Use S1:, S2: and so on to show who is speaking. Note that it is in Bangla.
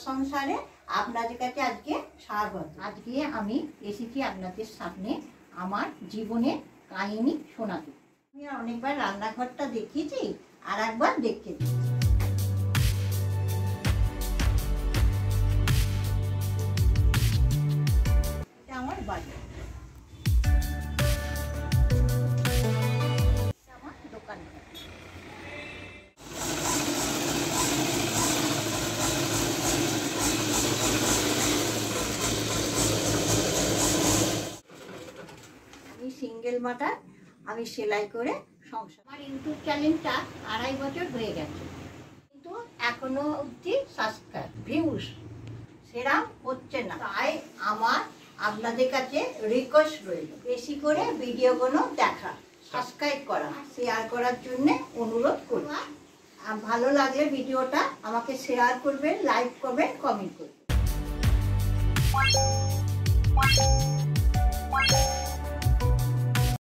S1: সংসারে আপনাদের কাছে আজকে স্বাগত।
S2: আজকে আমি এসেছি আপনাদের সামনে আমার জীবনের কাহিনী শোনাতে।
S1: আমি অনেকবার রান্নাঘরটা দেখিয়েছি, আর একবার দেখেছি। এটা আমার বাড়ি,
S2: আমার দোকান।
S1: আমি সিঙ্গেল মাদার, আমি সেলাই করে সংসার।
S2: আমার ইউটিউব চ্যানেলটা 2.5 বছর হয়ে গেছে,
S1: কিন্তু এখনো অবধি সাবস্ক্রাইব ভিউজ সেরকম হচ্ছে না। তাই আমার আপনাদের কাছে রিকোয়েস্ট রইল, বেশি করে ভিডিওগুলো দেখা, সাবস্ক্রাইব করা, শেয়ার করার জন্য অনুরোধ করব। আর ভালো লাগলে ভিডিওটা আমাকে শেয়ার করবেন, লাইক করবেন, কমেন্ট করবেন।